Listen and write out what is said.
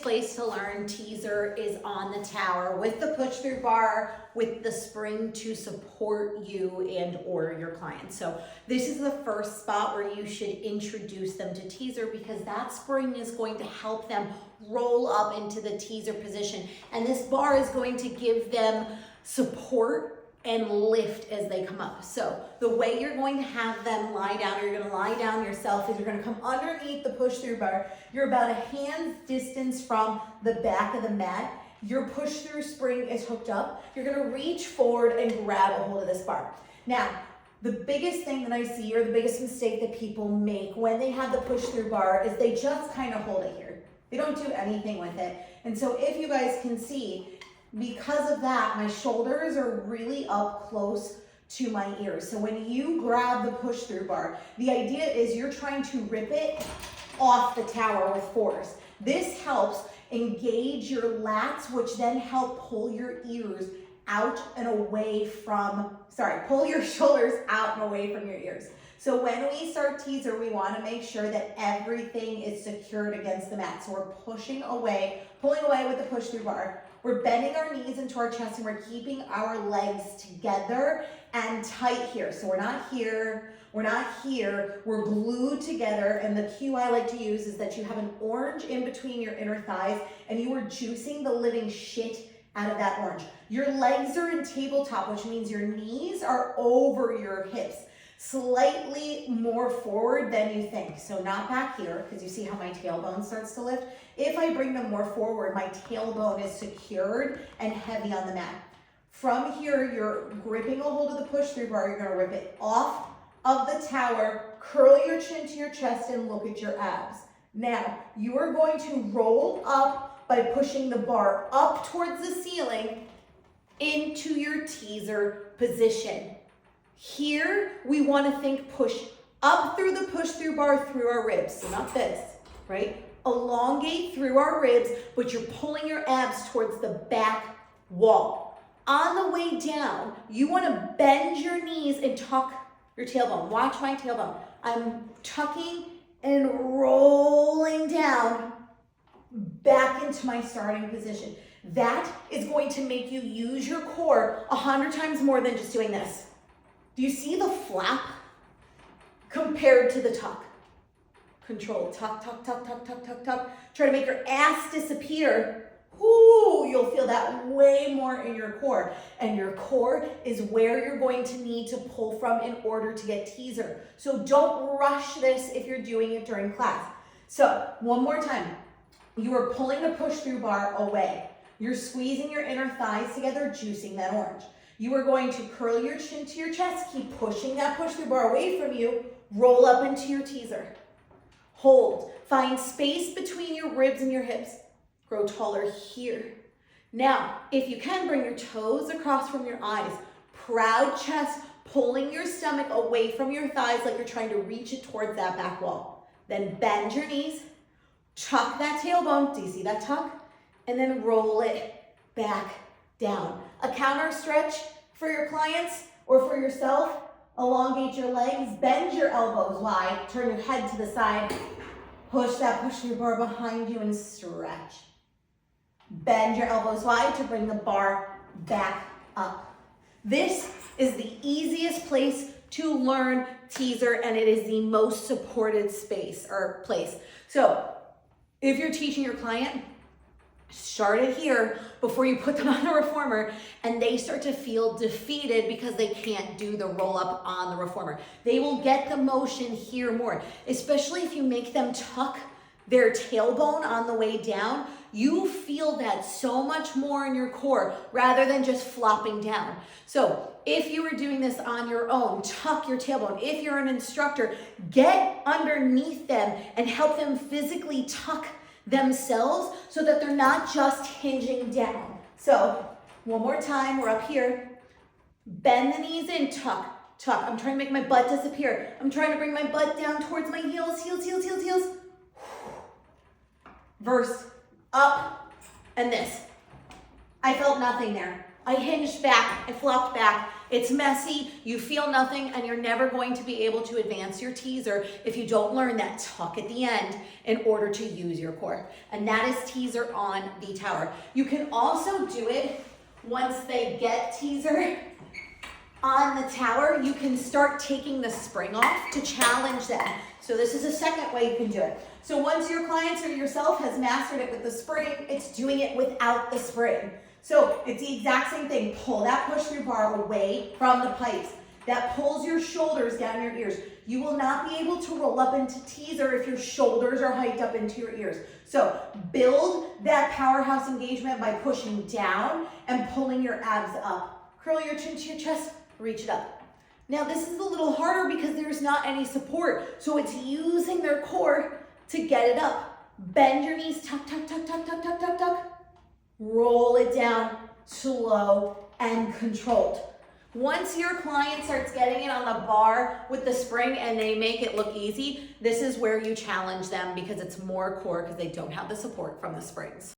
place to learn teaser is on the tower with the push through bar with the spring to support you and or your client. So this is the first spot where you should introduce them to teaser, because that spring is going to help them roll up into the teaser position. And this bar is going to give them support and lift as they come up. So the way you're going to have them lie down, or you're going to lie down yourself, is you're going to come underneath the push through bar. You're about a hand's distance from the back of the mat. Your push through spring is hooked up. You're going to reach forward and grab a hold of this bar. Now, the biggest thing that I see, or the biggest mistake that people make when they have the push through bar, is they just kind of hold it here. They don't do anything with it. And so if you guys can see, because of that, my shoulders are really up close to my ears. So when you grab the push through bar, the idea is you're trying to rip it off the tower with force. This helps engage your lats, which then help pull your ears out and away from, pull your shoulders out and away from your ears. So when we start teaser, we want to make sure that everything is secured against the mat. So we're pulling away with the push through bar. We're bending our knees into our chest, and we're keeping our legs together and tight here. So we're not here, we're not here, we're glued together. And the cue I like to use is that you have an orange in between your inner thighs, and you are juicing the living shit out of that orange. Your legs are in tabletop, which means your knees are over your hips, slightly more forward than you think. So not back here, because you see how my tailbone starts to lift. If I bring them more forward, my tailbone is secured and heavy on the mat. From here, you're gripping a hold of the push through bar. You're gonna rip it off of the tower, curl your chin to your chest, and look at your abs. Now, you are going to roll up by pushing the bar up towards the ceiling into your teaser position. Here, we want to think push up through the push through bar through our ribs. So not this, right? Elongate through our ribs, but you're pulling your abs towards the back wall. On the way down, you want to bend your knees and tuck your tailbone. Watch my tailbone. I'm tucking and rolling down back into my starting position. That is going to make you use your core 100 times more than just doing this. Do you see the flap compared to the tuck? Control, tuck, tuck, tuck, tuck, tuck, tuck, tuck. Try to make your ass disappear. Ooh, you'll feel that way more in your core. And your core is where you're going to need to pull from in order to get teaser. So don't rush this if you're doing it during class. So one more time. You are pulling the push through bar away. You're squeezing your inner thighs together, juicing that orange. You are going to curl your chin to your chest, keep pushing that push through bar away from you, roll up into your teaser. Hold, find space between your ribs and your hips. Grow taller here. Now, if you can, bring your toes across from your eyes. Proud chest, pulling your stomach away from your thighs like you're trying to reach it towards that back wall. Then bend your knees, tuck that tailbone. Do you see that tuck? And then roll it back down. A counter stretch for your clients or for yourself. Elongate your legs, bend your elbows wide, turn your head to the side, push that push through bar behind you and stretch. Bend your elbows wide to bring the bar back up. This is the easiest place to learn teaser, and it is the most supported space or place. So if you're teaching your client, start it here before you put them on the reformer and they start to feel defeated because they can't do the roll up on the reformer. They will get the motion here more, especially if you make them tuck their tailbone on the way down. You feel that so much more in your core rather than just flopping down. So if you were doing this on your own, tuck your tailbone. If you're an instructor, get underneath them and help them physically tuck themselves so that they're not just hinging down. So one more time, we're up here. Bend the knees in, tuck, tuck. I'm trying to make my butt disappear. I'm trying to bring my butt down towards my heels, heels, heels, heels, heels. Verse, up, and this. I felt nothing there. I hinged back, I flopped back, It's messy, you feel nothing, and you're never going to be able to advance your teaser if you don't learn that tuck at the end in order to use your core. And that is teaser on the tower. You can also do it once they get teaser on the tower. You can start taking the spring off to challenge them. So this is a second way you can do it. So once your clients or yourself has mastered it with the spring, it's doing it without the spring. So it's the exact same thing. Pull that push through bar away from the pipes. That pulls your shoulders down your ears. You will not be able to roll up into teaser if your shoulders are hiked up into your ears. So build that powerhouse engagement by pushing down and pulling your abs up. Curl your chin to your chest, reach it up. Now this is a little harder because there's not any support. So it's using their core to get it up. Bend your knees, tuck, tuck, tuck, tuck, tuck, tuck, tuck, tuck. Roll it down, slow and controlled. Once your client starts getting it on the bar with the spring and they make it look easy, this is where you challenge them because it's more core because they don't have the support from the springs.